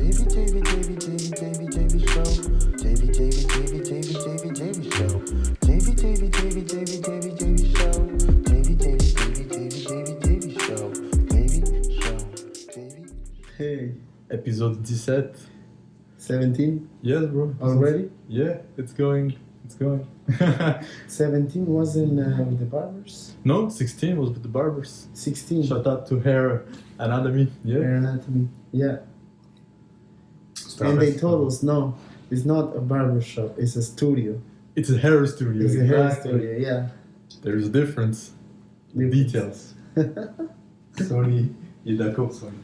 JV Show. JV Show. JV Show. Hey, Episode 17. 17 Yes, bro. already? Yeah, it's going. 17 was in the barbers? No, 16 was with the barbers. 16. Shout out to Hair Anatomy. Yeah. Hair anatomy. Yeah. And they told us, no, it's not a barber shop, it's a studio. It's a hair studio. It's a hair exactly. studio, yeah. There's a difference. The details. Sony, il est d'accord, Sony.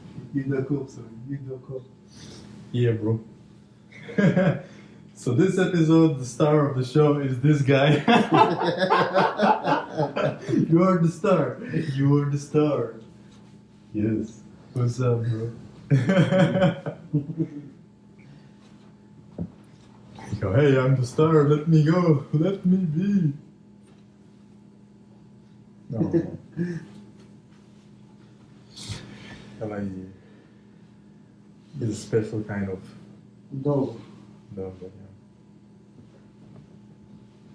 Yeah, bro. So this episode, the star of the show is this guy. You are the star. You are the star. Yes. What's up, bro? You go, hey, I'm the star. Let me go. Let me be. No. He's a special kind of No. dog.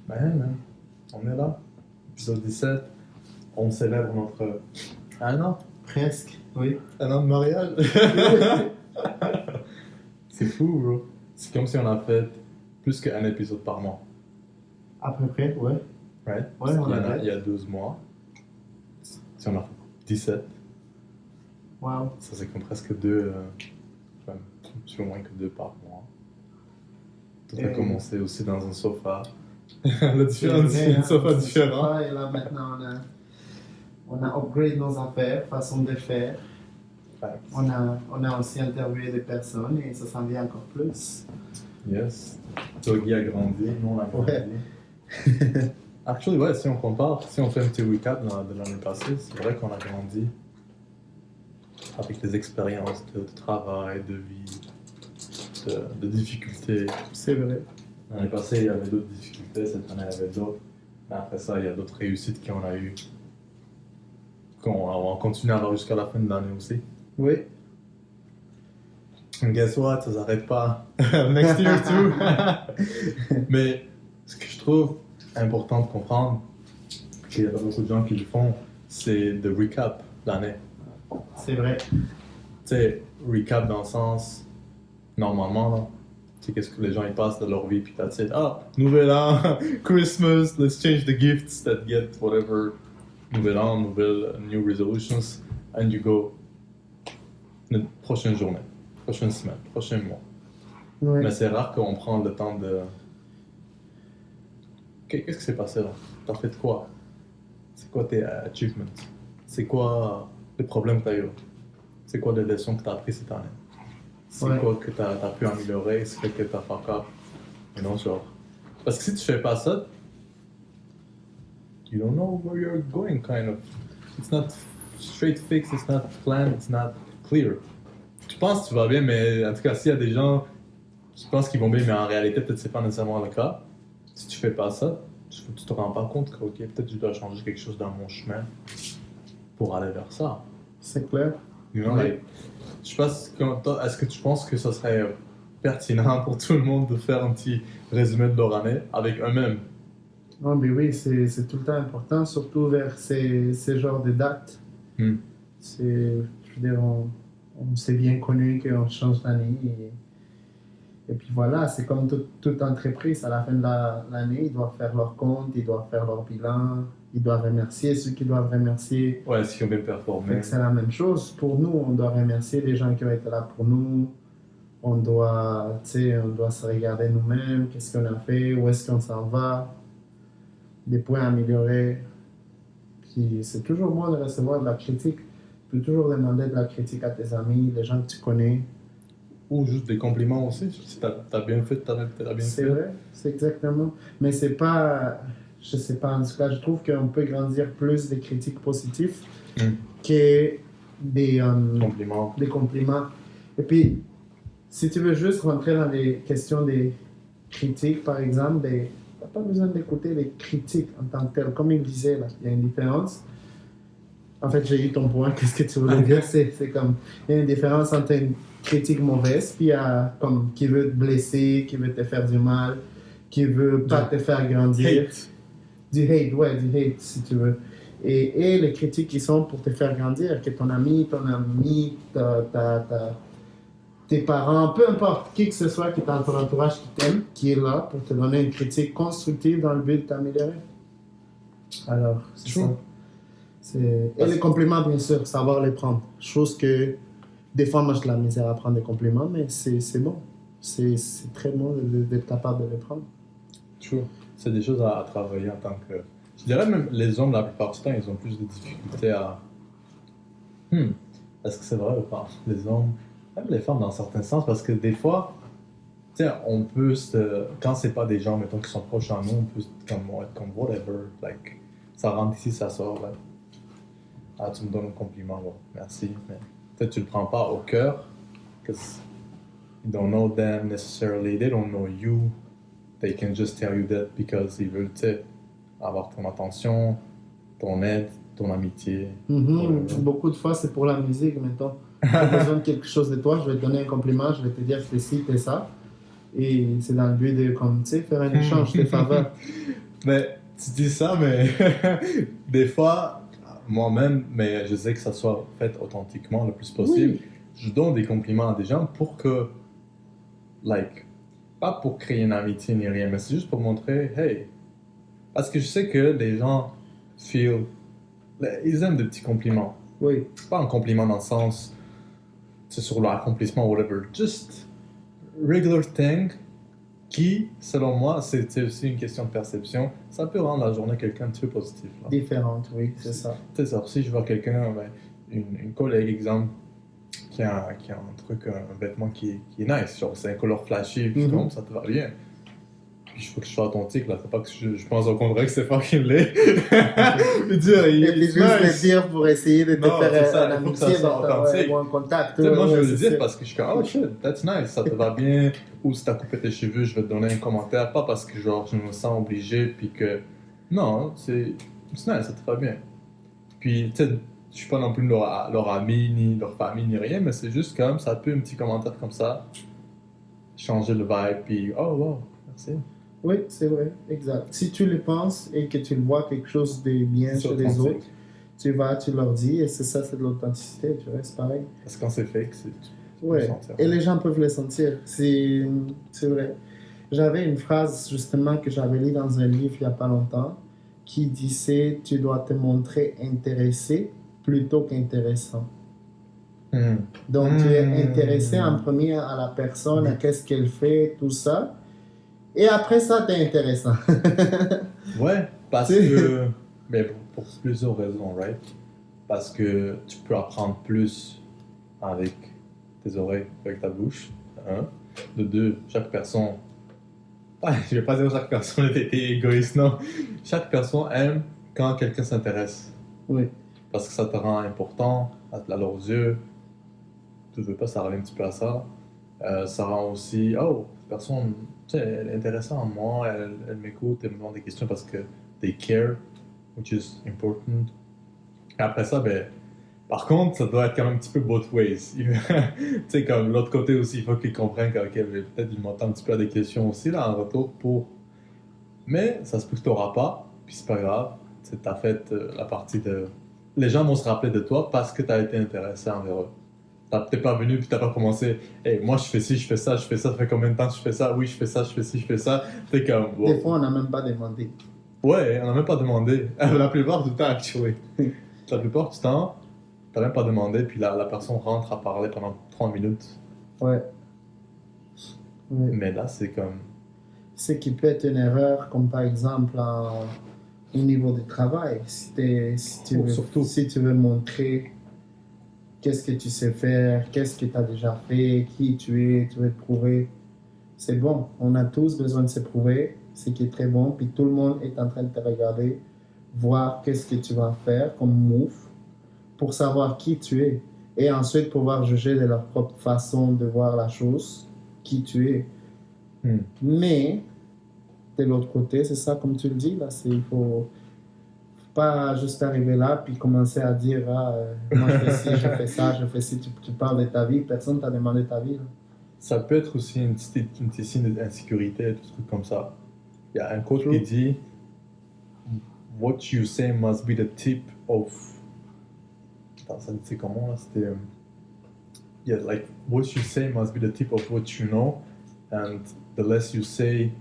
Man, on est là. Épisode 17. On célèbre notre 1 an. Presque, oui. 1 an de mariage. C'est fou, bro. C'est comme si on a fait plus qu'un épisode par mois. À peu près, ouais. Right? Ouais, on a il y a 12 mois. Si on a fait 17, Wow. ça c'est comme presque 2, un petit peu moins que 2 par mois. Tout a Et- commencé aussi dans un sofa. La différence, c'est un sofa différent. Et là, maintenant, on a upgrade nos affaires, façon de faire. Facts. On a aussi interviewé des personnes et ça s'en vient encore plus. Yes. Doggy a grandi, nous on a grandi. Ouais. Actually, ouais, si on compare, si on fait un petit recap de l'année passée, c'est vrai qu'on a grandi avec des expériences de travail, de vie, de difficultés. C'est vrai. L'année passée, il y avait d'autres difficultés, cette année, il y avait d'autres. Mais après ça, il y a d'autres réussites qu'on a eues. On va continuer à avoir jusqu'à la fin de l'année aussi. Oui. And guess what? Ça s'arrête pas. Next year too. Mais ce que je trouve important de comprendre, qu'il y a pas beaucoup de gens qui le font, c'est de recap l'année. C'est vrai. Tu sais, recap dans le sens, normalement, là, tu sais, qu'est-ce que les gens ils passent de leur vie, puis that's it. Ah, nouvel an, Christmas, let's change the gifts that get whatever. Nouvel an, new resolutions, and you go. Prochaine journée, prochaine semaine, prochain mois. Ouais. Mais c'est rare qu'on prend le temps de. Qu'est-ce qui s'est passé là? T'as fait quoi? C'est quoi tes achievements? C'est quoi les problèmes que t'as eu? C'est quoi les leçons que t'as appris cette année? C'est Ouais. quoi que t'as pu améliorer? C'est quoi que t'as fuck up? Et non, genre. Parce que si tu fais pas ça, you don't know where you're going, kind of. It's not straight fix, it's not planned, it's not clear. Tu penses que tu vas bien, mais en tout cas, s'il y a des gens qui pensent qu'ils vont bien, mais en réalité, peut-être c'est pas nécessairement le cas. Si tu fais pas ça, tu te rends pas compte que, ok, peut-être je dois changer quelque chose dans mon chemin pour aller vers ça. C'est clair. You know, Ouais. like, je sais pas, est-ce que tu penses que ça serait pertinent pour tout le monde de faire un petit résumé de leur année avec eux-mêmes? Non, mais oui, c'est tout le temps important, surtout vers ces genres de dates. Hmm. Je veux dire, on s'est bien connu qu'on change d'année. Et puis voilà, c'est comme toute entreprise, à la fin de l'année, ils doivent faire leur compte, ils doivent faire leur bilan, ils doivent remercier ceux qui doivent remercier. Ouais, si on bien performé. Fait que c'est la même chose. Pour nous, on doit remercier les gens qui ont été là pour nous. On doit se regarder nous-mêmes, qu'est-ce qu'on a fait, où est-ce qu'on s'en va, des points à améliorer. Puis c'est toujours bon de recevoir de la critique. Tu peux toujours demander de la critique à tes amis, les gens que tu connais. Ou juste des compliments aussi. Si t'as bien fait, t'as bien C'est fait. vrai, c'est exactement. Mais c'est pas, je sais pas, en tout cas, je trouve qu'on peut grandir plus des critiques positives que des Compliments. compliments. Et puis, si tu veux juste rentrer dans les questions des critiques, par exemple, t'as pas besoin d'écouter les critiques en tant que telles. Comme il disait, là, il y a une différence. En fait, j'ai eu ton point. Qu'est-ce que tu voulais dire? C'est comme, il y a une différence entre une critique mauvaise, puis comme, qui veut te blesser, qui veut te faire du mal, qui veut pas te faire grandir. Hate. Du hate, si tu veux. Et les critiques qui sont pour te faire grandir, que ton ami, tes parents, peu importe qui que ce soit qui est dans ton entourage qui t'aime, qui est là pour te donner une critique constructive dans le but de t'améliorer. Alors, c'est True. ça. Et les compliments, bien sûr, savoir les prendre. Chose que, des fois, moi, j'ai de la misère à prendre des compliments, mais c'est bon. C'est très bon d'être capable de les prendre. True. C'est des choses à travailler en tant que. Je dirais même les hommes, la plupart du temps, ils ont plus de difficultés à. Est-ce que c'est vrai ou pas? Les hommes, même les femmes dans certains sens, parce que des fois, tu sais, on peut se. Quand c'est pas des gens, mettons, qui sont proches à nous, on peut être comme whatever. Like, ça rentre ici, ça sort. Like, ah, tu me donnes un compliment, bon, merci. Mais peut-être tu le prends pas au cœur, because you don't know them necessarily, they don't know you. They can just tell you that because ils veulent, tu sais, avoir ton attention, ton aide, ton amitié. Whatever. Beaucoup de fois, c'est pour la musique, mettons. J'ai besoin de quelque chose de toi, je vais te donner un compliment, je vais te dire fais ci, fais ça. Et c'est dans le but de, comme, tu sais, faire un échange, des faveurs. Mais tu dis ça, mais des fois, moi-même, mais je sais que ça soit fait authentiquement le plus possible, je donne des compliments à des gens pour que, like, pas pour créer une amitié ni rien, mais c'est juste pour montrer, hey, parce que je sais que les gens ils aiment des petits compliments. Oui, Pas un compliment dans le sens, c'est sur l'accomplissement ou whatever, just regular thing qui, selon moi, c'est aussi une question de perception, ça peut rendre la journée quelqu'un de peu positif. Là. différente, oui, c'est ça. Tu sais, ça, si je vois quelqu'un, ben, une collègue, exemple, qui a un truc, un vêtement qui est nice, genre c'est un color flashy, puis comme ça te va bien. Puis il faut que je sois authentique, là, faut pas que je pense au contraire que c'est fucking laid. Puis dire, Et puis juste le dire pour essayer de te Non, c'est faire ça, un il faut que ça amitié, soit authentique. ou un contact. Tu sais, moi, je veux c'est le dire ça. parce que je suis comme, oh shit, that's nice, ça te va bien. Ou si t'as coupé tes cheveux, je vais te donner un commentaire. Pas parce que, genre, je me sens obligé, puis que. Non, c'est nice, ça te va bien. Puis, tu sais, je suis pas non plus leur ami, ni leur famille, ni rien, mais c'est juste comme, ça peut un petit commentaire comme ça, changer le vibe, puis, oh wow, merci. Oui, c'est vrai, exact. Si tu le penses et que tu le vois quelque chose de bien C'est chez les authentique. autres, tu leur dis, et c'est ça, c'est de l'authenticité, tu vois, c'est pareil. Parce que quand c'est fake, tu peux Ouais, sentir. et les gens peuvent le sentir, c'est vrai. J'avais une phrase justement que j'avais lue dans un livre il n'y a pas longtemps qui disait tu dois te montrer intéressé plutôt qu'intéressant. Donc tu es intéressé en premier à la personne, à qu'est-ce qu'elle fait, tout ça, et après ça t'es intéressant. Ouais, parce que. Mais pour plusieurs raisons, right? Parce que tu peux apprendre plus avec tes oreilles, avec ta bouche. Un. De deux, chaque personne. Ah, je vais pas dire chaque personne est égoïste, non. Chaque personne aime quand quelqu'un s'intéresse. Oui. Parce que ça te rend important à leurs yeux. Tu veux pas, ça revient un petit peu à ça. Ça rend aussi, oh, cette personne, tu sais, elle est intéressante en moi, elle m'écoute, elle me demande des questions parce que they care, which is important. Et après ça, ben, par contre, ça doit être quand même un petit peu both ways. Tu sais, comme l'autre côté aussi, il faut qu'ils comprennent que peut-être ils m'entendent un petit peu à des questions aussi, là, en retour pour. Mais ça se peut que tu n'auras pas, puis c'est pas grave. Tu as fait la partie de. Les gens vont se rappeler de toi parce que tu as été intéressé envers eux. T'es pas venu puis t'as pas commencé. Hey, moi je fais ci, je fais ça, ça fait combien de temps que je fais ça? Oui, je fais ça, je fais ci, je fais ça. T'es comme. Wow. Des fois on n'a même pas demandé. Ouais, on n'a même pas demandé. La plupart du temps, actually. La plupart du temps, t'as même pas demandé, puis la personne rentre à parler pendant 3 minutes. Ouais. Mais là, c'est comme. Ce qui peut être une erreur, comme par exemple au niveau du travail. Si tu veux montrer qu'est-ce que tu sais faire, qu'est-ce que tu as déjà fait, qui tu es, tu veux te prouver. C'est bon, on a tous besoin de se prouver, ce qui est très bon, puis tout le monde est en train de te regarder, voir qu'est-ce que tu vas faire comme move, pour savoir qui tu es, et ensuite pouvoir juger de leur propre façon de voir la chose, qui tu es. Mais, de l'autre côté, c'est ça comme tu le dis, là, il faut pas juste arriver là puis commencer à dire moi je fais ci, je fais ça, je fais ci. Tu parles de ta vie, personne t'a demandé ta vie. Là. Ça peut être aussi une petite signe d'insécurité, tout truc comme ça. Il y a un quote True. qui dit What you say must be the tip of. Attends, ça dit comment là? C'était. Yeah, like, what you say must be the tip of what you know, and the less you say.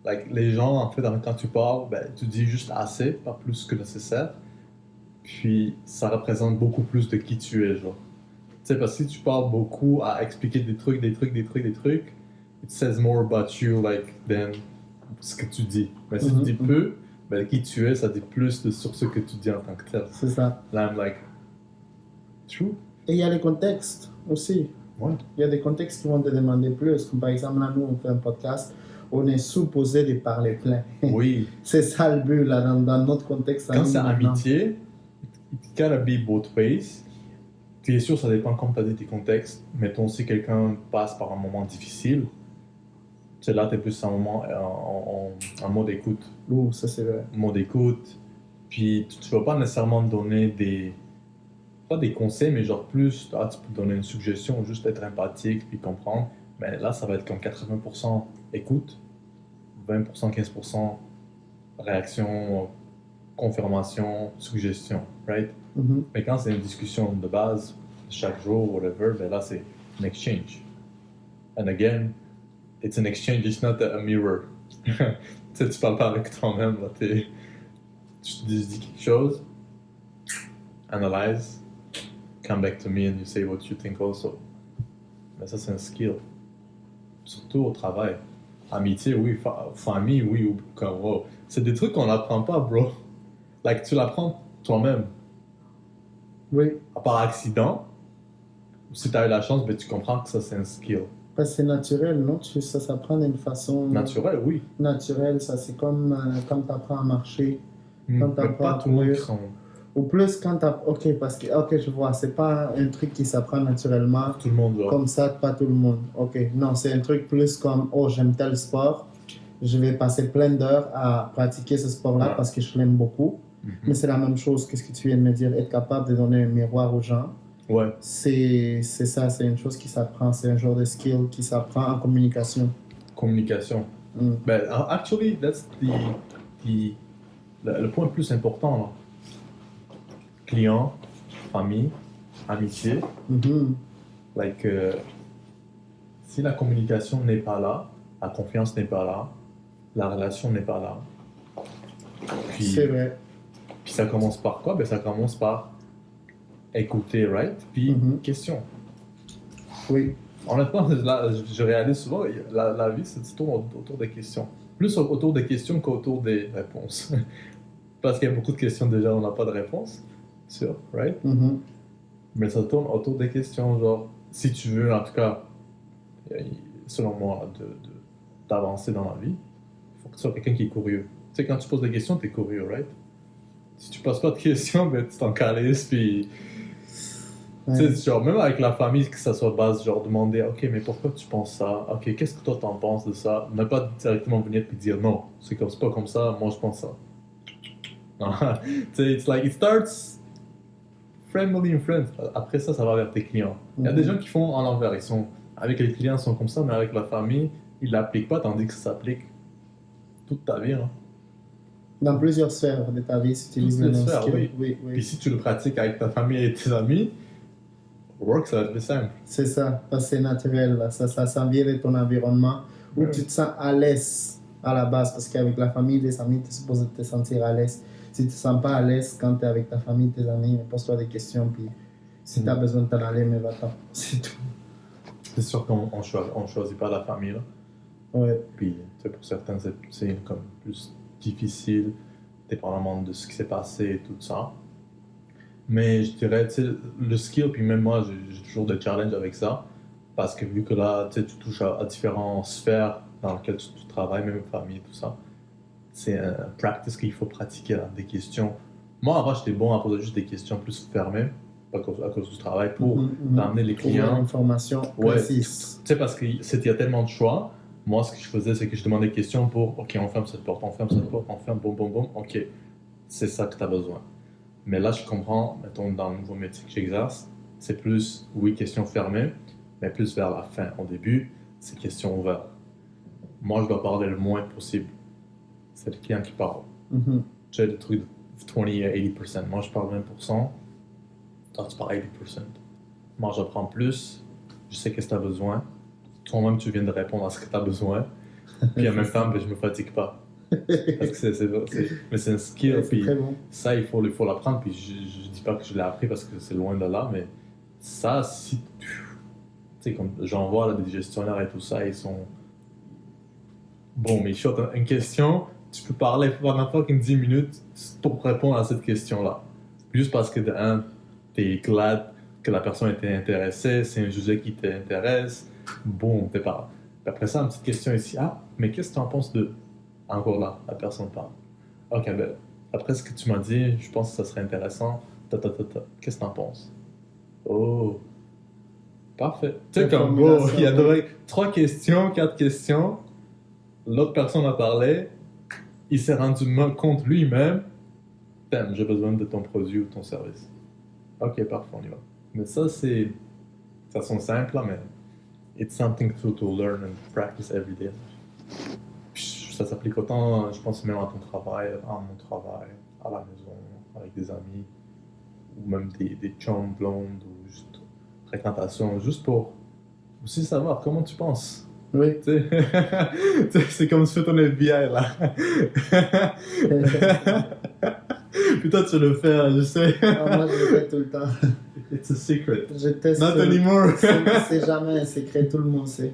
Like, les gens, en fait, quand tu parles, ben, tu dis juste assez, pas plus que nécessaire. Puis, ça représente beaucoup plus de qui tu es, genre. Tu sais, parce que si tu parles beaucoup à expliquer des trucs, it says more about you, like, than ce que tu dis. Mais si tu dis peu, ben, qui tu es, ça dit plus sur ce que tu dis en tant que tel. C'est ça. Là, I'm like, true. Et il y a les contextes aussi. Ouais. Il y a des contextes qui vont te demander plus. Comme par exemple, là, nous, on fait un podcast, on est supposé de parler plein. Oui. C'est ça le but, là, dans notre contexte. Quand c'est amitié, it gotta be both ways. Bien sûr, ça dépend, comme tu as dit, tes contextes. Mettons, si quelqu'un passe par un moment difficile, c'est là, tu es plus en mode écoute. Ouh, ça c'est vrai. Mode écoute. Puis, tu vas pas nécessairement donner pas des conseils, mais genre plus, tu peux donner une suggestion, juste être empathique, puis comprendre. Mais là, ça va être comme 80% écoute, 20%, 15% réaction, confirmation, suggestion, right? Mm-hmm. Mais quand c'est une discussion de base, chaque jour, whatever, ben là, c'est un exchange. And again, it's an exchange, it's not a mirror. Tu sais, tu parles pas avec toi-même, là, tu dis quelque chose, analyze, come back to me and you say what you think also. Mais ça, c'est un skill. Surtout au travail. Amitié, oui. Famille, oui. Comme, wow. C'est des trucs qu'on n'apprend pas, bro. Like, tu l'apprends toi-même. Oui. Par accident. Si tu as eu la chance, ben, tu comprends que ça, c'est un skill. Parce que c'est naturel, non? Ça s'apprend d'une façon... Naturel, oui. Naturelle, ça c'est comme quand tu apprends à marcher. Quand Mais pas tout le monde qui sont... Ou plus quand tu ok, parce que, ok, je vois, c'est pas un truc qui s'apprend naturellement. Tout le monde, là. Comme ça, pas tout le monde. Ok, non, c'est un truc plus comme, oh, j'aime tel sport, je vais passer plein d'heures à pratiquer ce sport-là parce que je l'aime beaucoup. Mais c'est la même chose que ce que tu viens de me dire, être capable de donner un miroir aux gens. Ouais. C'est ça, c'est une chose qui s'apprend, c'est un genre de skill qui s'apprend en communication. Communication. Ben, actually, that's le point le plus important, là. Client, famille, amitié. Like, si la communication n'est pas là, la confiance n'est pas là, la relation n'est pas là. Puis, c'est vrai. Puis ça commence par quoi? Ben, ça commence par écouter, right? Puis question. Oui. Honnêtement, je réalise souvent, la vie, c'est tourne autour des questions. Plus autour des questions qu'autour des réponses. Parce qu'il y a beaucoup de questions déjà, on n'a pas de réponse. Sûr, right? Mais ça tourne autour des questions, genre, si tu veux, en tout cas, selon moi, d'avancer dans la vie, il faut que tu sois quelqu'un qui est curieux. Tu sais, quand tu poses des questions, tu es curieux, right? Si tu poses pas de questions, ben, tu t'en calisses, puis... Ouais. Tu sais, genre, même avec la famille, que ça soit base, genre, demander, ok, mais pourquoi tu penses ça? Ok, qu'est-ce que toi t'en penses de ça? Ne pas directement venir et dire, non, c'est pas comme ça, moi je pense ça. Tu sais, it's like, it starts... friendly and friends. Après ça, ça va vers tes clients. Il y a des gens qui font à l'envers. Ils sont avec les clients, ils sont comme ça, mais avec la famille, ils l'appliquent pas, tandis que ça s'applique toute ta vie. Hein. Dans plusieurs sphères de ta vie, si tu utilises le même sphères, skill. Oui. Puis si tu le pratiques avec ta famille et tes amis, work, ça va être plus simple. C'est ça, parce que c'est naturel. Là. Ça vient de ton environnement où tu te sens à l'aise à la base, parce qu'avec la famille, les amis, tu es supposé te sentir à l'aise. Si tu ne te sens pas à l'aise quand tu es avec ta famille, tes amis, pose-toi des questions, puis si tu as besoin de t'en aller, mais va-t'en. C'est tout. C'est sûr qu'on ne choisit pas la famille, là. Ouais. Puis, pour certains, c'est comme plus difficile, dépendamment de ce qui s'est passé et tout ça. Mais je dirais, tu sais, le skill, puis même moi, j'ai toujours des challenges avec ça, parce que vu que là, tu touches à différentes sphères dans lesquelles tu travailles, même famille, tout ça, c'est un practice qu'il faut pratiquer, là, des questions. Moi, avant, j'étais bon à poser juste des questions plus fermées, à cause du travail, pour amener les clients. Pour l'information précise. Tu sais, parce qu'il y a tellement de choix. Moi, ce que je faisais, c'est que je demandais des questions pour, OK, on ferme cette porte, on ferme, bon, ok. c'est ça que tu as besoin. Mais là, je comprends, mettons, dans le nouveau métier que j'exerce, c'est plus, oui, question fermée, mais plus vers la fin. Au début, c'est question ouverte. Moi, je dois parler le moins possible. C'est le client qui parle. Mhm. J'ai des trucs de 20 à 80%. Moi, je parle 20%. Toi, tu parles 80%. Moi, j'apprends plus. Je sais qu'est-ce que tu as besoin. Toi-même, tu viens de répondre à ce que tu as besoin. Puis en même temps, ben, je me fatigue pas. Parce que mais c'est un skill. Ouais, c'est Puis très bon. ça, il faut l'apprendre. Puis je dis pas que je l'ai appris parce que c'est loin de là, mais ça, si tu sais, comme j'en vois là, des gestionnaires et tout ça, ils sont. Bon, mais short, une question, tu peux parler pendant fucking 10 minutes pour répondre à cette question-là. Juste parce que, de un, t'es glad que la personne était intéressée, c'est un sujet qui t'intéresse, boum, t'es parlé. Après ça, une petite question ici, ah, mais qu'est-ce que tu en penses de. Encore là, la personne parle. Ok, ben, après ce que tu m'as dit, je pense que ça serait intéressant. Qu'est-ce que tu en penses? Oh, parfait. Tu sais, La comme, bro, formulation, il y a oui. 3 questions, 4 questions. L'autre personne a parlé, il s'est rendu compte lui-même, damn, j'ai besoin de ton produit ou ton service. Ok, parfait, on y va. Mais ça, ça sonne simple, là, mais it's something to learn and practice every day. Puis ça s'applique autant, je pense, même à ton travail, à mon travail, à la maison, avec des amis, ou même des chums blondes, ou juste fréquentation, juste pour aussi savoir comment tu penses. Oui. Tu sais, c'est comme si tu fais ton FBI là. Puis toi, tu le fais, je sais. Ah, moi, je le fais tout le temps. It's a secret. Je teste. Not anymore. C'est jamais un secret, tout le monde sait.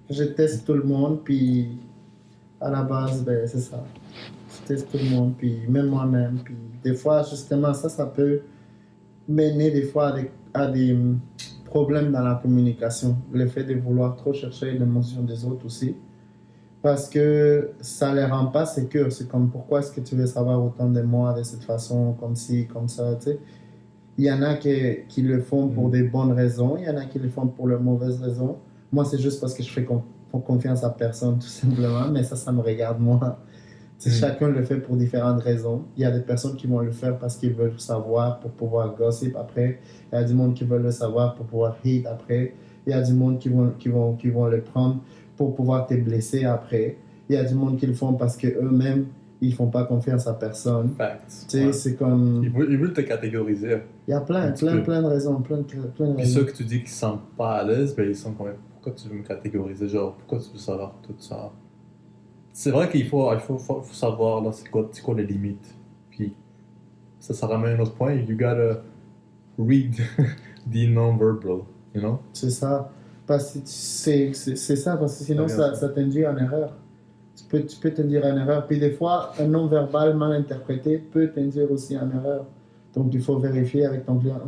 Je teste tout le monde, puis à la base, ben, c'est ça. Je teste tout le monde, puis même moi-même. Puis des fois, justement, ça peut mener des fois à des problèmes dans la communication. Le fait de vouloir trop chercher l'émotion des autres aussi. Parce que ça ne les rend pas sécures. C'est comme pourquoi est-ce que tu veux savoir autant de moi de cette façon, comme ci, comme ça, tu sais. Il y en a qui le font pour des bonnes raisons, il y en a qui le font pour de mauvaises raisons. Moi, c'est juste parce que je fais confiance à personne, tout simplement, mais ça me regarde moi. Tu sais, chacun le fait pour différentes raisons. Il y a des personnes qui vont le faire parce qu'ils veulent savoir pour pouvoir gossip après. Il y a du monde qui veut le savoir pour pouvoir hate après. Il y a du monde qui vont le prendre pour pouvoir te blesser après. Il y a du monde qui le font parce qu'eux-mêmes, ils font pas confiance à personne. Facts. Tu sais, Ouais. c'est comme... Ils veulent te catégoriser. Il y a plein de raisons, plein de Puis raisons. ceux que tu dis qu'ils sont pas à l'aise, ben ils sont quand même. Pourquoi tu veux me catégoriser? Genre, pourquoi tu veux savoir tout ça? C'est vrai qu'il faut savoir là, c'est quoi les limites. Puis ça ramène à un autre point. You gotta read the non-verbal, you know? C'est ça. Parce que c'est ça, parce que sinon ça t'induit en erreur. Tu peux t'induire en erreur. Puis des fois, un non-verbal mal interprété peut t'induire aussi en erreur. Donc il faut vérifier avec ton client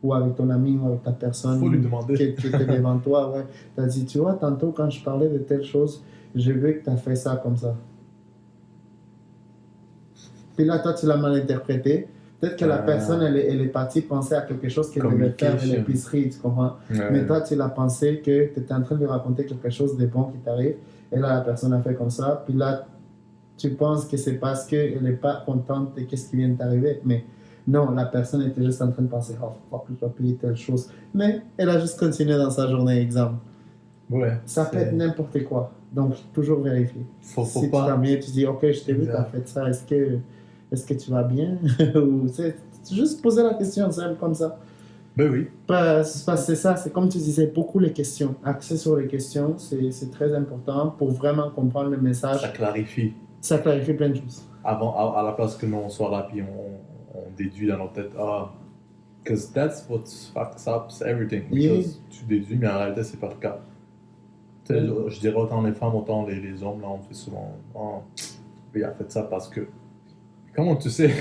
ou avec ton ami ou avec ta personne Faut lui demander. qui était devant toi. Ouais. Tu as dit, tu vois, tantôt quand je parlais de telle chose, j'ai vu que tu as fait ça comme ça. Puis là, toi, tu l'as mal interprété. Peut-être que la personne, elle est partie penser à quelque chose qu'elle devait faire à l'épicerie, tu comprends? Ouais. Mais toi, tu l'as pensé que tu étais en train de raconter quelque chose de bon qui t'arrive. Et là, la personne a fait comme ça. Puis là, tu penses que c'est parce qu'elle n'est pas contente de ce qui vient de t'arriver. Mais non, la personne était juste en train de penser, oh fuck, je dois payer telle chose. Mais elle a juste continué dans sa journée, exemple. Ouais. Ça peut être n'importe quoi. Donc, toujours vérifier. Faut Si tu pas. t'en viens, tu dis, ok, je t'ai vu, tu as fait ça. Est-ce que tu vas bien? Ou c'est juste poser la question simple comme ça. Ben oui. Parce que c'est ça, c'est comme tu disais, beaucoup les questions. Axer sur les questions, c'est très important pour vraiment comprendre le message. Ça clarifie. Ça clarifie plein de choses. Avant, à la place que nous on soit là, puis on déduit dans notre tête, because that's what fucks up everything. Because tu déduis, mais en réalité, c'est pas le cas. Je dirais autant les femmes, autant les hommes, là, on fait souvent, il a fait ça parce que. Comment tu sais?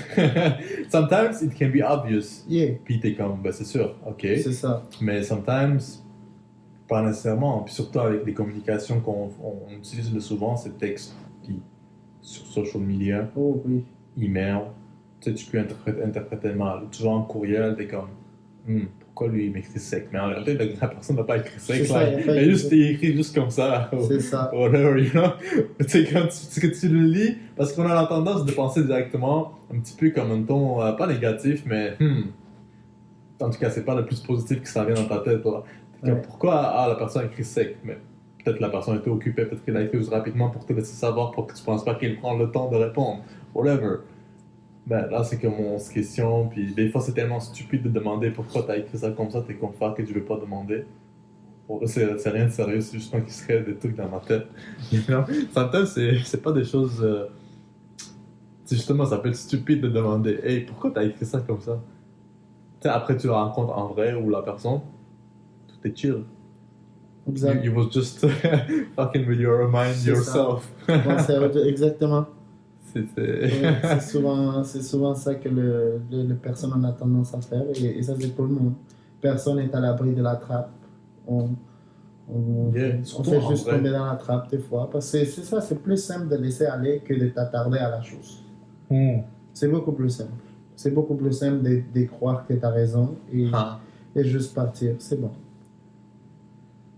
Sometimes it can be obvious. Puis t'es comme, ben c'est sûr, ok. C'est ça. Mais sometimes, pas nécessairement. Puis surtout avec les communications qu'on utilise le souvent, c'est texte. Puis sur social media, Oh oui. email, tu sais, tu peux interpréter mal. Toujours en courriel, t'es comme, pourquoi lui il m'écrit sec? Mais en réalité, la personne n'a pas écrit sec. C'est ça, Là. il a pas Il écrit a écrit juste comme ça. C'est ça. Whatever, you know? Tu sais, quand tu le lis, parce qu'on a la tendance de penser directement un petit peu comme un ton, pas négatif, mais en tout cas, c'est pas le plus positif que ça vient dans ta tête. Là. Ouais. Pourquoi la personne a écrit sec? Mais peut-être la personne était occupée, peut-être qu'elle a écrit juste rapidement pour te laisser savoir pour que tu penses pas qu'il prend le temps de répondre. Whatever. Ben là, c'est que mon question, puis des fois, c'est tellement stupide de demander pourquoi t'as écrit ça comme ça, t'es comme fuck que je veux pas demander. Bon, c'est rien de sérieux, c'est juste moi qui serait des trucs dans ma tête. You know? Sometimes, c'est pas des choses. Justement, ça peut être stupide de demander hey, pourquoi t'as écrit ça comme ça? Tu sais, après, tu la rencontres en vrai ou la personne, tout est chill. Exact. You was just fucking with your mind C'est yourself. Bon, c'est exactement. C'était. Ouais, c'est souvent ça que les personnes ont tendance à faire, et ça, c'est tout le monde. Personne n'est à l'abri de la trappe. On Surtout fait en juste vrai. tomber dans la trappe des fois. Parce que c'est ça, c'est plus simple de laisser aller que de t'attarder à la chose. C'est beaucoup plus simple. C'est beaucoup plus simple de croire que tu as raison et juste partir. C'est bon.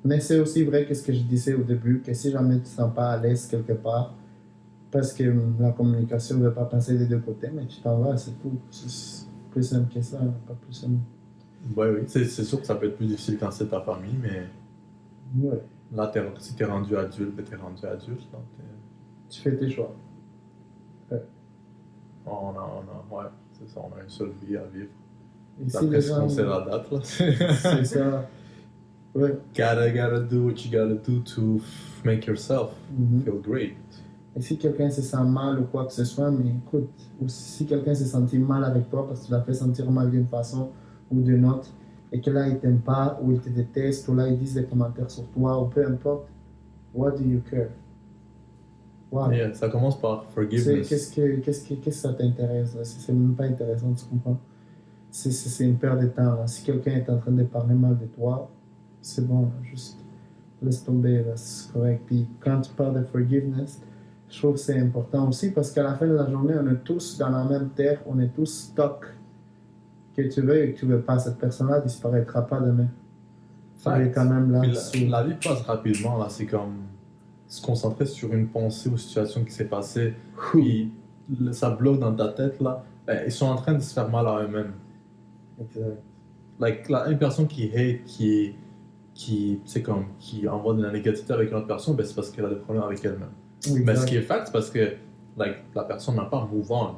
Mais c'est aussi vrai que ce que je disais au début, que si jamais tu ne te sens pas à l'aise quelque part, parce que la communication ne veut pas passer des deux côtés, mais tu t'en vas, c'est tout. C'est plus simple que ça, pas plus simple. Ouais, oui, c'est sûr que ça peut être plus difficile quand c'est ta famille, mais Ouais, là, si t'es rendu adulte, ben t'es rendu adulte. Là, tu fais tes choix. ouais, c'est ça, on a une seule vie à vivre. Et si Après les ce gens... qu'on sait la date, là. C'est ça. Ouais. Gotta do what you gotta do to make yourself Mhm. feel great. Et si quelqu'un se sent mal ou quoi que ce soit, mais écoute, ou si quelqu'un s'est senti mal avec toi parce que tu l'as fait sentir mal d'une façon ou d'une autre, et que là il t'aime pas, ou il te déteste, ou là ils disent des commentaires sur toi, ou peu importe, what do you care? Wow. Yeah, ça commence par C'est- forgiveness. Qu'est-ce que ça t'intéresse là? C'est même pas intéressant, tu comprends? C'est une perte de temps là. Si quelqu'un est en train de parler mal de toi, c'est bon, là, juste laisse tomber, là, c'est correct. Puis quand tu parles de forgiveness, je trouve que c'est important aussi parce qu'à la fin de la journée, on est tous dans la même terre, on est tous stock. Que tu veux et que tu veux pas, cette personne-là disparaîtra pas demain. Elle est quand même là. Puis la vie passe rapidement, là, c'est comme se concentrer sur une pensée ou situation qui s'est passée, puis ça bloque dans ta tête, là, ben, ils sont en train de se faire mal à eux-mêmes. Exact. Like, une personne qui hate, qui envoie de la négativité avec une autre personne, ben, c'est parce qu'elle a des problèmes avec elle-même. Mais ce qui est fact, c'est parce que like, la personne n'a pas move on.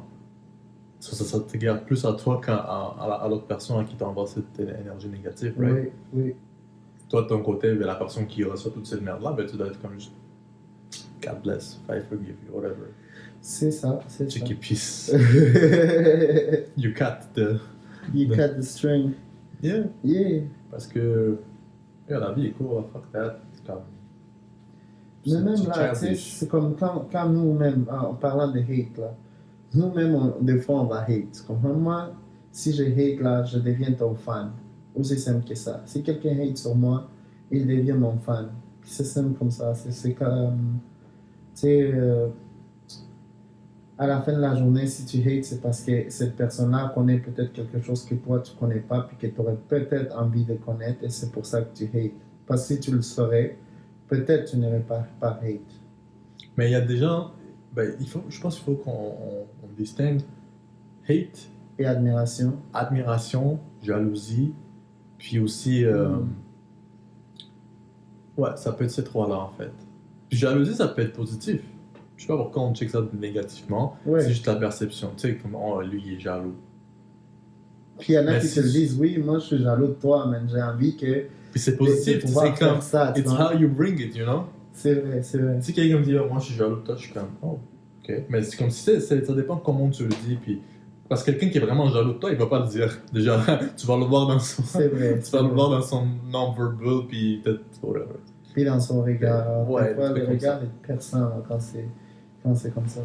Ça te garde plus à toi qu'à l'autre personne à qui t'envoie cette énergie négative, right? Oui, oui. Toi, de ton côté, ben, la personne qui reçoit toute cette merde-là, ben, tu dois être comme juste God bless, I forgive you, whatever. C'est ça, c'est ça. Chicky peace. You cut the... You cut the string. Yeah. Yeah. Parce que la vie est cool, fuck that. C'est comme... Mais même c'est là, tu sais, childish. c'est comme quand nous-mêmes, en parlant de hate, là, nous-mêmes, des fois, on va hate. Tu comprends? Moi, si je hate, là, je deviens ton fan. Aussi simple que ça. Si quelqu'un hate sur moi, il devient mon fan. Puis c'est simple comme ça. C'est comme... Tu sais, à la fin de la journée, si tu hates, c'est parce que cette personne-là connaît peut-être quelque chose que toi, tu connais pas, puis que tu aurais peut-être envie de connaître, et c'est pour ça que tu hates. Parce que si tu le saurais, peut-être tu n'aurais pas hate. Mais il y a des gens... Ben, je pense qu'il faut qu'on distingue hate, Et admiration. admiration, jalousie, puis aussi... Ouais, ça peut être ces trois-là, en fait. Puis jalousie, ça peut être positif. Je sais pas pourquoi on check ça négativement. Ouais. C'est juste la perception. Tu sais, comme, oh, lui, il est jaloux. Puis il y en a Mais qui te si- le disent, oui, moi je suis jaloux de toi, mais j'ai envie que Puis c'est de positif, pouvoir c'est comme... faire ça. tu It's vois. how you bring it, you know? C'est vrai, c'est vrai. Si quelqu'un me dit, oh, moi, je suis jaloux de toi, je suis comme, oh, ok. Mais c'est comme si ça dépend comment tu le dis, puis... Parce que quelqu'un qui est vraiment jaloux de toi, il va pas le dire. Déjà, tu vas le voir dans son... C'est vrai. Tu vas le voir dans son non-verbal, puis peut-être... Whatever. Puis dans son regard. Ouais, Des fois, des le trucs comme regard est perçant là, quand c'est comme ça.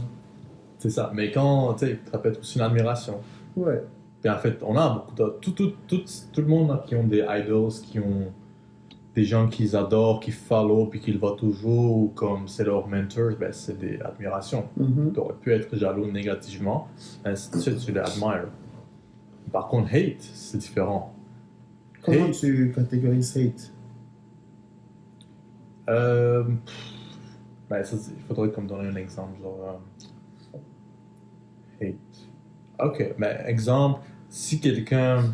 C'est ça. Mais quand, tu sais, ça peut être aussi une admiration. Ouais. Puis en fait, on a beaucoup de... Tout le monde là, qui ont des idols, qui ont des gens qu'ils adorent, qui follow, puis qu'ils voient toujours, ou comme c'est leur mentor, ben c'est des admirations. Mhm. Tu aurais pu être jaloux négativement, mais tu les admires. Par contre, hate, c'est différent. Comment Hate. tu catégorises hate? Ben, ça, il faudrait comme donner un exemple, genre hate. Ok, ben exemple, si quelqu'un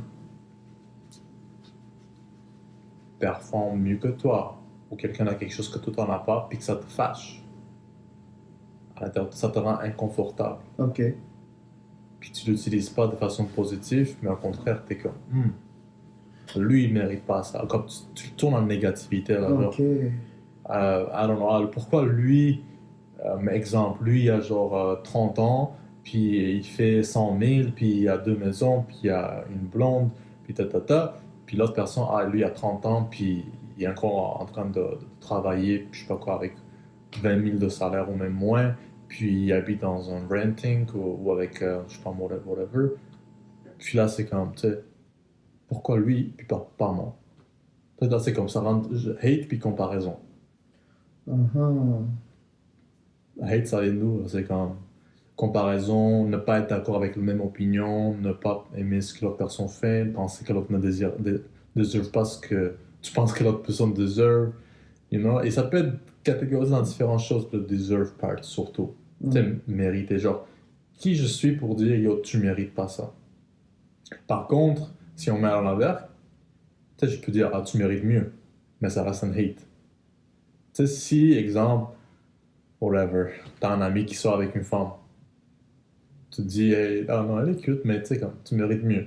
performe mieux que toi, ou quelqu'un a quelque chose que toi t'en as pas, puis que ça te fâche, à l'intérieur, ça te rend inconfortable, Ok. puis tu l'utilises pas de façon positive, mais au contraire, t'es comme, lui, il mérite pas ça. Comme tu le tournes en négativité, là, genre, Ok. I don't know, pourquoi lui, exemple, lui, il a genre 30 ans, puis il fait 100 000, puis il a 2 maisons, puis il a une blonde, puis puis l'autre personne, lui, a 30 ans, puis il est encore en train de travailler, puis je sais pas quoi, avec 20 000 de salaire ou même moins, puis il habite dans un renting ou avec, je sais pas, whatever. Puis là, c'est comme, tu sais, pourquoi lui, puis pas moi? Là, c'est comme ça, hate puis comparaison. Uh-huh. Hate, ça vient de nous, c'est comme comparaison, ne pas être d'accord avec la même opinion, ne pas aimer ce que l'autre personne fait, penser que l'autre ne deserve pas ce que tu penses que l'autre personne deserve, you know? Et ça peut être catégorisé dans différentes choses, le deserve part surtout. Tu sais, mériter, genre, qui je suis pour dire, yo, tu mérites pas ça. Par contre, si on met à l'envers, tu sais, je peux dire, tu mérites mieux, mais ça reste un hate. Tu sais, si, exemple, whatever, t'as un ami qui sort avec une femme, tu te dis, hey, ah non, elle est cute, mais tu sais, comme, tu mérites mieux.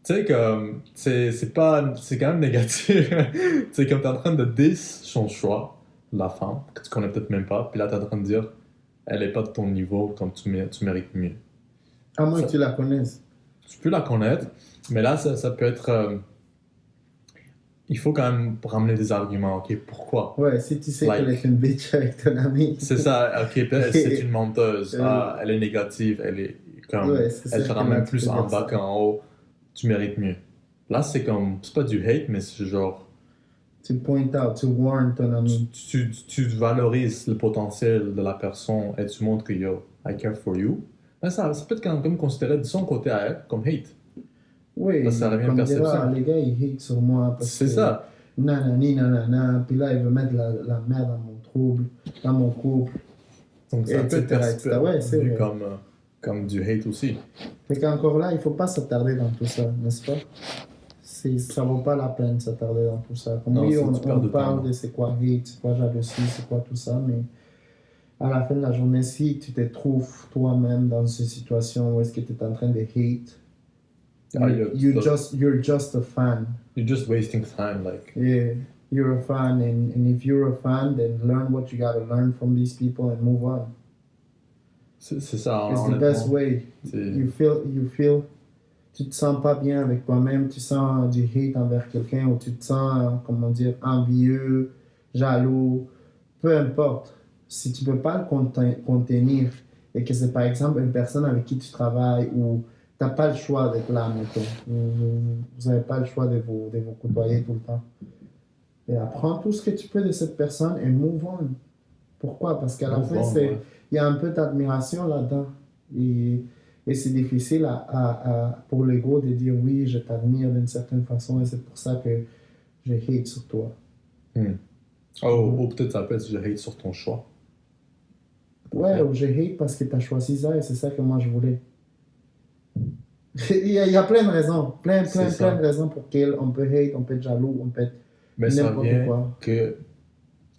Tu sais, comme, c'est pas, c'est quand même négatif. Tu sais, comme t'es en train de diss son choix, la femme, que tu connais peut-être même pas, puis là t'es en train de dire, elle est pas de ton niveau, comme tu mérites mieux. À moins Ça- que tu la connaisses. Tu peux la connaître, mais là, ça peut être, il faut quand même ramener des arguments, ok, pourquoi? Ouais, si tu sais Like. qu'elle est une bitch avec ton ami. C'est ça, ok, peut-être c'est une menteuse, Euh, elle est négative, elle est comme, Ouais, c'est elle te sûr que là, ramène tu plus peux en dire bas ça. qu'en haut, tu mérites mieux. Là, c'est comme, c'est pas du hate, mais c'est genre, Tu point out, tu warn ton ami. tu valorises le potentiel de la personne et tu montres que yo, I care for you. Ben, ça peut être quand même considéré de son côté à elle comme hate. Oui, Parce que ça revient à comme dira, perception. les gars, ils hate sur moi parce C'est que ça. nanani, nanana, puis là, il veut mettre la merde dans mon trouble, dans mon couple, Donc ça peut etc., être etc. Ouais, c'est vu vrai. comme du hate aussi. Fait qu'encore là, il faut pas s'attarder dans tout ça, n'est-ce pas? Ça vaut pas la peine de s'attarder dans tout ça. Comme Non, oui, tu perds on de temps. parle Là. de c'est quoi hate, c'est quoi jalousie, c'est quoi tout ça, mais à la fin de la journée, si tu te trouves toi-même dans une situation où est-ce que tu es en train de hate, you're just a fan. You're just wasting time, like. Yeah, you're a fan, and if you're a fan, then learn what you gotta learn from these people and move on. C'est ça, It's the honnêtement. best way. C'est- You feel, tu te sens pas bien avec toi-même, tu sens du hate envers quelqu'un, ou tu te sens, comment dire, envieux, jaloux, peu importe. Si tu peux pas le contenir, et que c'est par exemple une personne avec qui tu travailles, ou t'as pas le choix d'être là, mettons. Vous n'avez pas le choix de vous côtoyer tout le temps. Et apprends tout ce que tu peux de cette personne et move on. Pourquoi? Parce qu'à la Move fin, on, c'est, ouais. il y a un peu d'admiration là-dedans. Et c'est difficile pour l'ego de dire oui, je t'admire d'une certaine façon et c'est pour ça que je hate sur toi. Ou peut-être ça peut être je hate sur ton choix. Ouais, ou je hate parce que tu as choisi ça et c'est ça que moi je voulais. Il y a plein de raisons, plein C'est ça. de raisons pour lesquelles on peut hate, on peut être jaloux, on peut être Mais ça n'importe vient quoi. que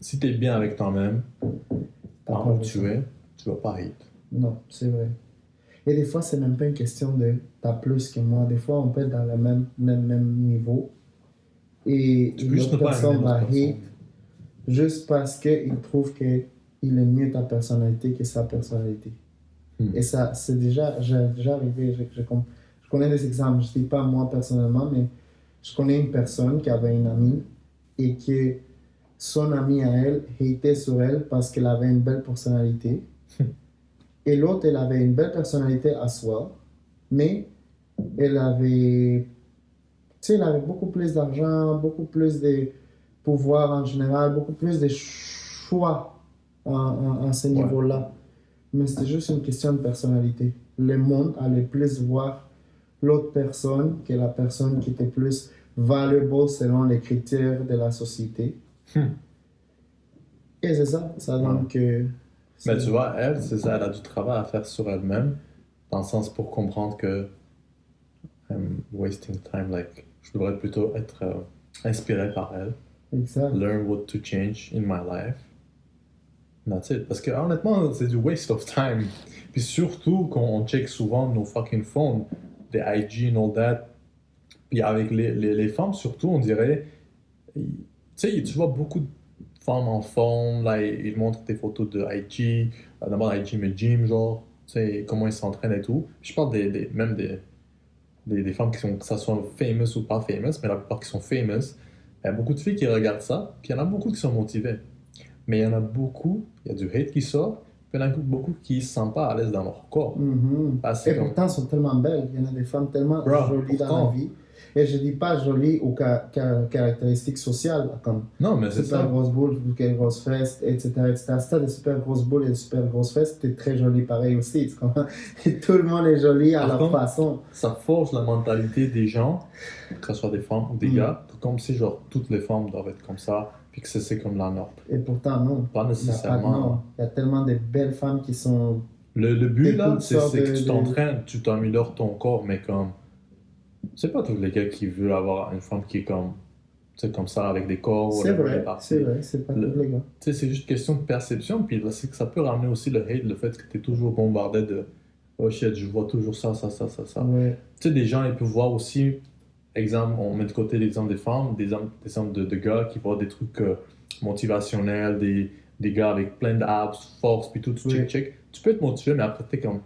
si t'es bien avec toi-même, T'as en pas où besoin. tu es, tu vas pas hate. Non, c'est vrai. Et des fois, c'est même pas une question de t'as plus que moi. Des fois, on peut être dans le même niveau. Et Tu peux juste l'autre ne pas aimer personne va l'autre personne. hate juste parce qu'il trouve qu'il aime mieux ta personnalité que sa personnalité. Et ça, c'est déjà arrivé. Je connais des exemples. Je ne dis pas moi personnellement, mais je connais une personne qui avait une amie et que son amie à elle hatait sur elle parce qu'elle avait une belle personnalité. Et l'autre, elle avait une belle personnalité à soi, mais elle avait, tu sais, elle avait beaucoup plus d'argent, beaucoup plus de pouvoir en général, beaucoup plus de choix à ce niveau-là. Mais c'était juste une question de personnalité. Le monde allait plus voir l'autre personne, qui est la personne qui était plus valuable selon les critères de la société. Et c'est ça, ça donne que... Mais tu vois, elle, c'est ça, elle a du travail à faire sur elle-même, dans le sens pour comprendre que I'm wasting time, like, je devrais plutôt être inspiré par elle, Exact. learn what to change in my life. That's it. Parce que honnêtement, c'est du waste of time. Puis surtout quand on check souvent nos fucking phones, des IG and all that. Puis avec les femmes, surtout, on dirait. Tu sais, tu vois beaucoup de femmes en forme, là, ils montrent des photos de IG, d'abord IG, mais gym, genre, tu sais, comment ils s'entraînent et tout. Je parle même des femmes qui sont, que ça soit famous ou pas famous, mais la plupart qui sont famous. Il y a beaucoup de filles qui regardent ça, puis il y en a beaucoup qui sont motivées. Mais il y en a beaucoup, il y a du hate qui sort, puis il y en a beaucoup qui ne se sentent pas à l'aise dans leur corps. Mhm. Ah, c'est Et comme- pourtant, elles sont tellement belles. Il y en a des femmes tellement Bro, jolies dans pourtant. la vie. Et je dis pas jolies aux caractéristiques sociales, comme Non, mais c'est super ça. grosse boule, grosse fesse, etc., etc. Si t'as des super grosses boules et des super grosses fesses, t'es très jolie pareil aussi. Tu comprends? Et tout le monde est joli à Par leur contre, façon. Ça force la mentalité des gens, que ce soit des femmes ou des gars, comme si genre toutes les femmes doivent être comme ça, puis que c'est comme la norme. Et pourtant, non. Pas Il n'y a pas de nécessairement. norme. Il y a tellement de belles femmes qui sont... Le but Des là, toutes c'est sortes que de- tu t'entraînes, tu t'améliores ton corps, mais comme. C'est pas tous les gars qui veulent avoir une femme qui est comme. Tu sais, comme ça, avec des corps. C'est whatever, vrai, les parties. c'est vrai, c'est pas Le- tous les gars. Tu sais, c'est juste question de perception, puis là, c'est que ça peut ramener aussi le hate, le fait que tu es toujours bombardé de oh shit, je vois toujours ça. Ouais. Tu sais, des gens, ils peuvent voir aussi, exemple, on met de côté l'exemple des femmes, des exemples de gars qui voient des trucs motivationnels, des gars avec plein d'abs, force, puis tout, Oui. check. Tu peux être motivé, mais après, t'es comme,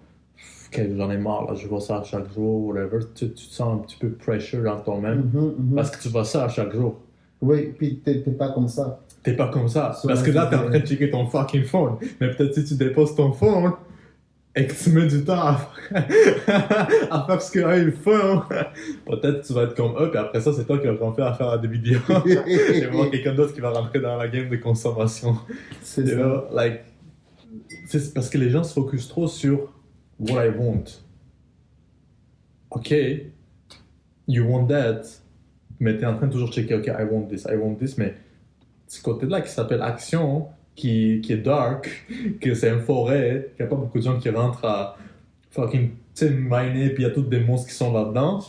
ok, j'en ai marre, là, je vois ça à chaque jour, whatever. Tu te sens un petit peu pressure dans toi-même, Mhm, mhm. parce que tu vois ça à chaque jour. Oui, puis t'es pas comme ça. T'es pas comme ça. Sur Parce la que là, t'es en vidéo. train de checker ton fucking phone. Mais peut-être si tu déposes ton phone et que tu mets du temps à faire ce qu'eux ils font, peut-être tu vas être comme eux, puis après ça, c'est toi qui vas commencer à faire des vidéos. Et voir quelqu'un d'autre qui va rentrer dans la game de consommation. C'est You ça. know, like, c'est parce que les gens se focusent trop sur what I want. Ok, you want that, mais t'es en train de toujours checker, ok, I want this, mais ce côté-là qui s'appelle action, qui est dark, que c'est une forêt, qu'il n'y a pas beaucoup de gens qui rentrent à fucking, tu sais, miner, puis il y a tous des monstres qui sont là-dedans.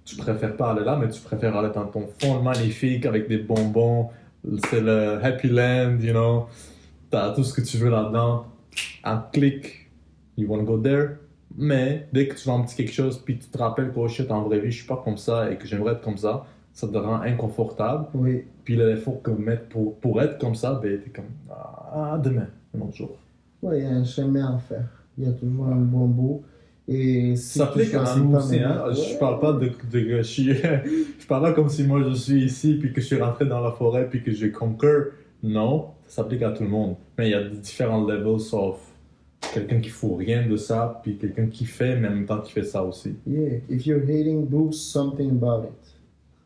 Tu préfères pas aller là, mais tu préfères aller dans ton fond magnifique avec des bonbons, c'est le Happy Land, you know, t'as tout ce que tu veux là-dedans, un clic, you wanna go there. Mais dès que tu vois un petit quelque chose, puis tu te rappelles que oh shit, en vraie vie, je suis pas comme ça et que j'aimerais être comme ça te rend inconfortable. Oui. Puis l'effort que mettre pour être comme ça, ben t'es comme demain, un autre jour. Ouais, il y a un chemin à faire. Il y a toujours un bon bout. Et si Ça tu s'applique à choisis nous pas aussi, hein. maintenant- Je parle pas de je suis, je parle pas comme si moi je suis ici puis que je suis rentré dans la forêt puis que j'ai conquer. Non, ça s'applique à tout le monde. Mais il y a différents levels of quelqu'un qui fout rien de ça puis quelqu'un qui fait mais en même temps qui fait ça aussi. Yeah, if you're hating, do something about it.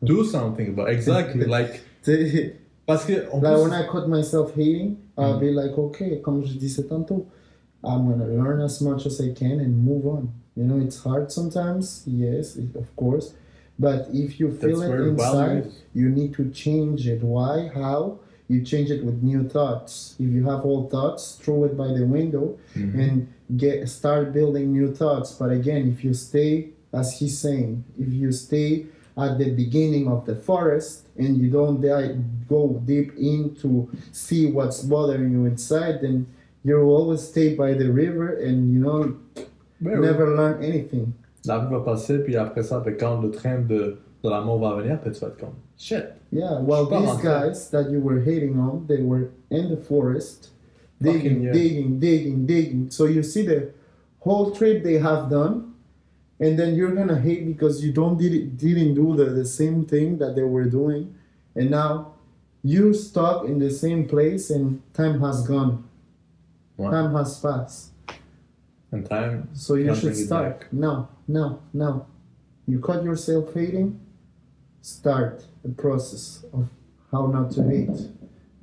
Do something about exactly like T'sais, parce que en like plus, when I caught myself hating, I'll be like, okay, comme je disais tantôt, I'm gonna learn as much as I can and move on. You know, it's hard sometimes, yes, of course, but if you feel that's it where the value inside, is. you need to change it. Why? How? You change it with new thoughts. If you have old thoughts, throw it by the window and start building new thoughts. But again, if you stay, as he's saying, if you stay at the beginning of the forest and you don't go deep in to see what's bothering you inside, then you'll always stay by the river and Ben oui. never learn anything. La vie va passer, puis après ça, ben, quand le train de la mort va venir, puis tu vas être comme shit. Yeah, well, Je suis pas these rentré. guys that you were hating on, they were in the forest, Fucking digging, yeah. digging. So you see the whole trip they have done, and then you're gonna hate because you didn't do the same thing that they were doing, and now you're stuck in the same place, and time has gone. Ouais. Time has passed. And time. So you Can't should bring it start back. now. You caught yourself hating. Start the process of how not to hate,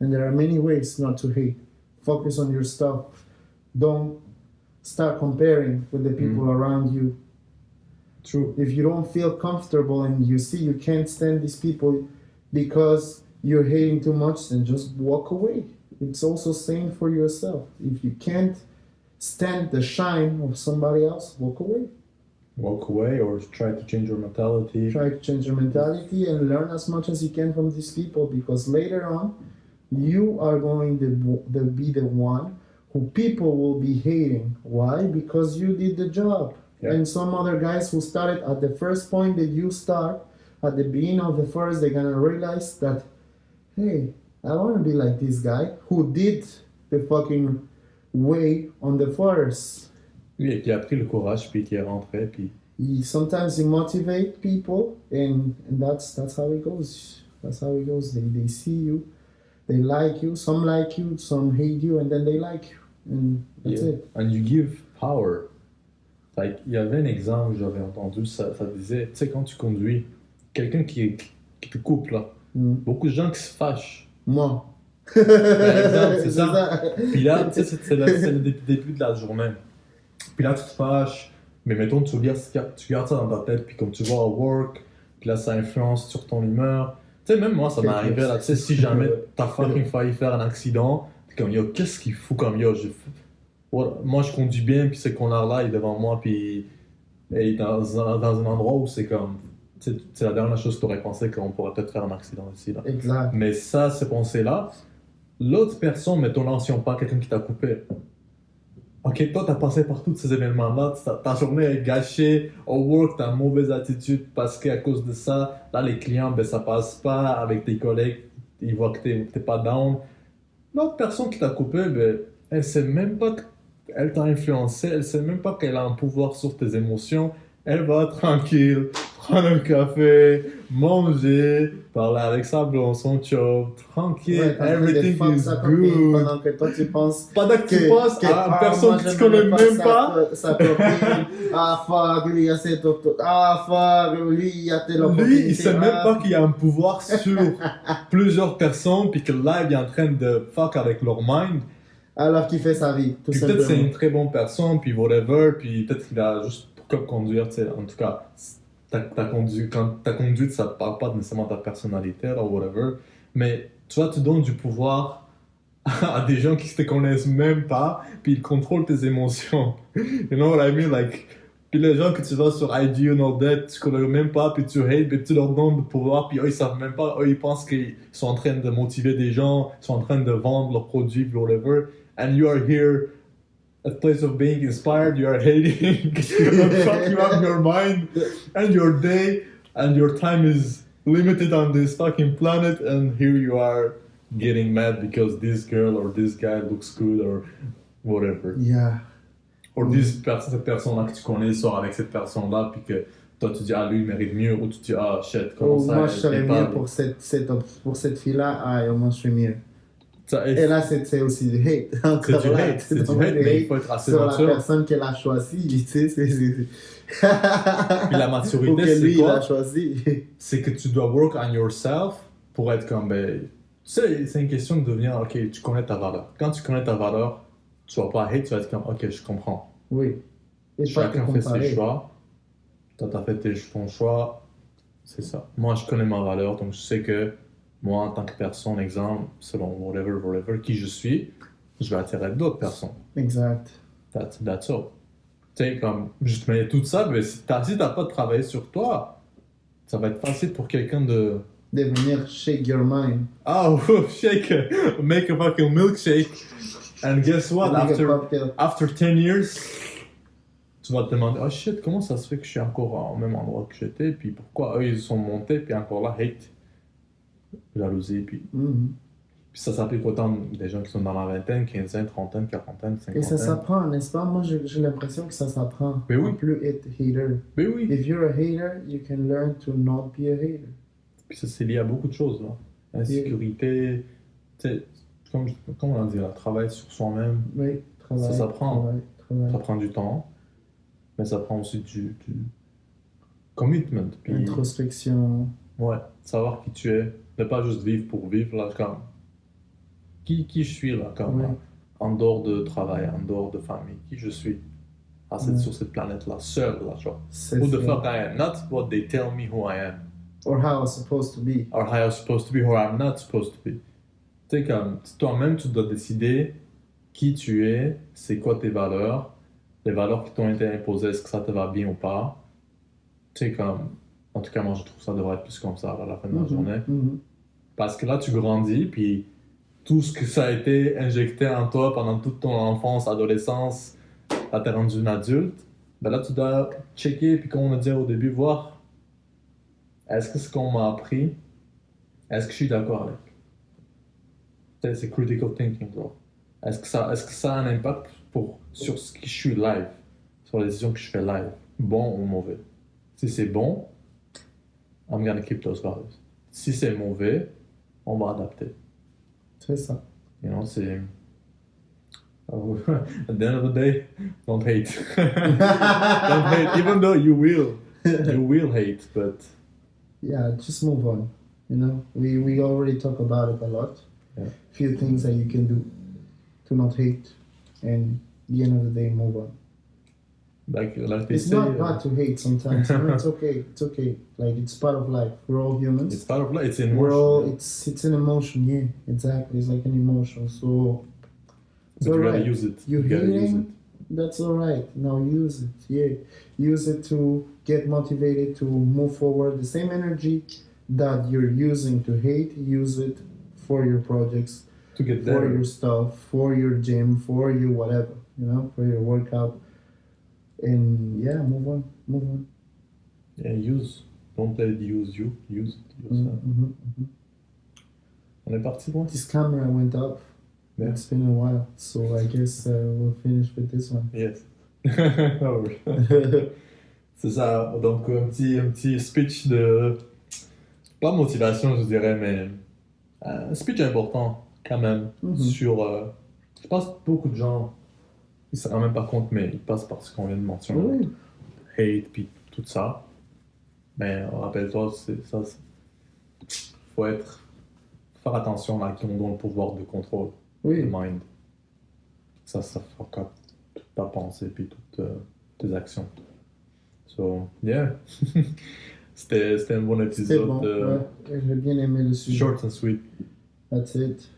and there are many ways not to hate. Focus on your stuff. Don't start comparing with the people around you. True. If you don't feel comfortable and you see you can't stand these people because you're hating too much, then just walk away. It's also same for yourself. If you can't stand the shine of somebody else, walk away. Walk away or try to change your mentality. Try to change your mentality and learn as much as you can from these people, because later on, you are going to be the one who people will be hating. Why? Because you did the job. Yeah. And some other guys who started at the first point that you start, at the beginning of the forest, they're gonna realize that, hey, I want to be like this guy who did the fucking way on the forest. Oui, et qui a pris le courage, puis qui est rentré, puis... Sometimes you motivate people, and that's how it goes. That's how it goes. They see you, they like you. Some like you, some hate you, and then they like you, and that's Yeah. it. And you give power. Like, il y avait un exemple que j'avais entendu, ça disait, tu sais, quand tu conduis, quelqu'un qui te coupe, là, Mm. beaucoup de gens qui se fâchent. Moi. Par exemple, c'est ça. Puis là, tu sais, c'est le début de la journée. Puis là, tu te fâches, mais mettons, tu gardes ça dans ta tête, puis comme tu vas à work, puis là, ça influence sur ton humeur. Tu sais, même moi, ça m'est arrivé, là, tu sais, si jamais t'as fucking failli faire un accident, t'es comme, yo, qu'est-ce qu'il fout comme, yo, moi, je conduis bien, puis ce connard-là, il est devant moi, puis il est dans un endroit où c'est comme, tu sais, c'est la dernière chose que tu aurais pensé qu'on pourrait peut-être faire un accident ici, là. Exact. Mais ça, ces pensées-là, l'autre personne, mettons là, si on parle quelqu'un qui t'a coupé. Ok, toi, t'as passé par tous ces événements-là, ta journée est gâchée, au work, t'as une mauvaise attitude parce qu'à cause de ça, là, les clients, ben, ça passe pas avec tes collègues, ils voient que t'es pas down. L'autre personne qui t'a coupé, ben, elle sait même pas qu'elle t'a influencé, elle sait même pas qu'elle a un pouvoir sur tes émotions. Elle va tranquille, prendre un café, manger, parler avec sa blonde, son chum, tranquille, Ouais, t'as envie de everything fuck is sa copine good. pendant que toi tu penses Pendant que tu penses à une personne moi, que tu je connais n'aime même pas, sa copine. Ah fuck, lui il a cette auto. Ah fuck, lui il a telle opportunité. lui, il sait même pas qu'il y a un pouvoir sur plusieurs personnes, puis que là, il est en train de fuck avec leur mind. Alors qu'il fait sa vie, tout Puis peut-être c'est simplement. une très bonne personne, puis whatever, puis peut-être qu'il a juste pour conduire, tu sais, en tout cas, quand ta conduite, ça ne parle pas nécessairement de ta personnalité, ou whatever, mais tu vois, tu donnes du pouvoir à des gens qui te connaissent même pas, puis ils contrôlent tes émotions. You know what I mean? Like, puis les gens que tu vas sur IG and all that, tu connais même pas, puis tu hate, puis tu leur donnes du pouvoir, puis eux, ils savent même pas, eux, ils pensent qu'ils sont en train de motiver des gens, ils sont en train de vendre leurs produits, puis whatever, and you are here at place of being inspired, you are hating, you're fucking up your mind, and your day, and your time is limited on this fucking planet, and here you are getting mad because this girl or this guy looks good or whatever. Yeah. Or cette personne-là que tu connais sort avec cette personne-là, puis que toi tu dis, ah lui il mérite mieux, ou tu dis, ah shit, comment ça, Moi je serais elle est mieux pas- pour cette fille-là. Ah, moi je suis mieux. Ça, Et là c'est aussi du hate. c'est Encore du là, hate, c'est du vraiment hate, mais il faut être assez sur la mature. personne qu'elle a choisie, tu sais, Puis la ou maturité, que c'est lui il a quoi? choisi. C'est que tu dois work on yourself pour être comme, ben, tu sais, c'est une question de devenir, ok, tu connais ta valeur. Quand tu connais ta valeur, tu vas pas hate, tu vas être comme, ok, je comprends. Oui. Et pas te Chacun fait ses comparer. choix. Toi, t'as fait ton choix. C'est ça. Moi, je connais ma valeur, donc je sais que moi, en tant que personne, exemple, selon whatever, qui je suis, je vais attirer d'autres personnes. Exact. That's all. Tu sais, comme, mais tout ça, ben, si t'as pas travaillé sur toi, ça va être facile pour quelqu'un de. De venir shake your mind. Ah, oh, shake, make a fucking milkshake. And guess what? Make a After, cocktail. after 10 years, tu vas te demander, oh shit, comment ça se fait que je suis encore au même endroit que j'étais, puis pourquoi eux ils sont montés, puis encore là, hate, jalousie, puis Mhm. ça s'applique autant des gens qui sont dans la vingtaine, quinzaine, trentaine, quarantaine, Et ça cinquantaine. s'apprend, n'est-ce pas? Moi, j'ai l'impression que ça s'apprend. Mais oui. À plus être hater. Mais oui, If you're a hater, you can learn to not be a hater. puis ça c'est lié à beaucoup de choses, là. Insécurité, tu sais, comme on a dit, là, travail sur soi-même, Oui, travail. Ça s'apprend. Travail. ça prend du temps, mais ça prend aussi du commitment, puis Introspection. ouais, savoir qui tu es, ne pas juste vivre pour vivre, là, comme qui je suis, là, comme Ouais. en dehors de travail, en dehors de famille, qui je suis. sur cette planète-là, seul, là, genre. C'est Who the ça. fuck I am, not what they tell me who I am, Or how it's supposed to be. or how I'm supposed to be, or I'm not supposed to be. Tu sais, comme, toi-même, tu dois décider qui tu es, c'est quoi tes valeurs, les valeurs qui t'ont été imposées, est-ce que ça te va bien ou pas. Tu sais, comme, en tout cas, moi, je trouve que ça devrait être plus comme ça à la fin de la journée. Mhm. Parce que là, tu grandis, puis tout ce que ça a été injecté en toi pendant toute ton enfance, adolescence, là, t'es rendu une adulte, ben là, tu dois checker, puis comme on a dit au début, voir, est-ce que ce qu'on m'a appris, est-ce que je suis d'accord avec? Tu sais, c'est critical thinking, bro. Est-ce que ça a un impact sur ce que je suis live, sur les décisions que je fais live, bon ou mauvais? Si c'est bon, I'm gonna keep those values. Si c'est mauvais, on va adapter. C'est ça. You know, c'est... At the end of the day, don't hate. Don't hate, even though you will hate, but... Yeah, just move on. You know, we already talk about it a lot. Yeah. Few things that you can do to not hate, and at the end of the day, move on. Like they It's say, not bad to hate sometimes. You know, it's okay. It's okay. Like it's part of life. We're all humans. it's part of life, it's in We're all. motion. It's an emotion. Yeah, exactly. It's like an emotion. So it's But you gotta alright. use it. You're You gotta use it. healing. That's all right. Now use it. Yeah, use it to get motivated to move forward. The same energy that you're using to hate, use it for your projects, To get for better. your stuff, for your gym, for your whatever. You know, for your workout. And yeah, move on. Move on. Yeah, use. Don't let it use you. Use it. Use that. Mhm. On est parti, moi? This camera went up. Yeah. It's been a while, so I guess we'll finish with this one. Yes. Ah oui. C'est ça. Donc, un petit speech de... Pas motivation, je dirais, mais... un speech important, quand même, Mhm. sur... je pense que beaucoup de gens, ils se rendent même pas compte, mais ils passent par ce qu'on vient de mentionner. Oui. Hate, puis tout ça. Mais rappelle-toi, c'est ça. Faut faire attention à qui on donne le pouvoir de contrôle, de Oui. mind. Ça fuck up toute ta pensée, puis toutes tes actions. So, yeah. C'était un bon C'était épisode. bon. Ouais. J'ai bien aimé le sujet. Short and sweet. That's it.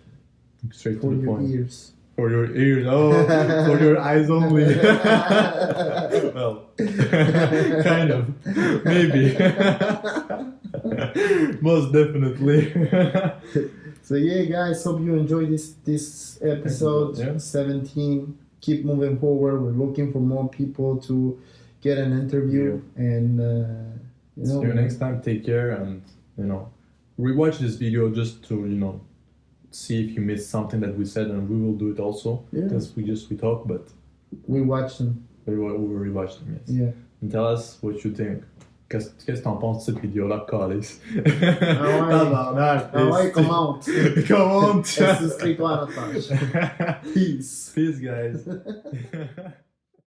Straight For to the your point. ears. For your ears. Oh, for your eyes only. Well, kind of. Maybe. Most definitely. So yeah, guys, hope you enjoyed this episode Yeah. 17. Keep moving forward. We're looking for more people to get an interview, and you know, See you next time. Take care, and rewatch this video just to see if you missed something that we said, and we will do it also Yeah. because we talk, but we watch them. we will rewatch them. Yes. Yeah. And tell us what you think. Qu'est-ce que t'en penses de cette vidéo-là, Calis? Ah ouais, commente. Commente! Et souscris-toi à notre page. Peace. Peace, guys.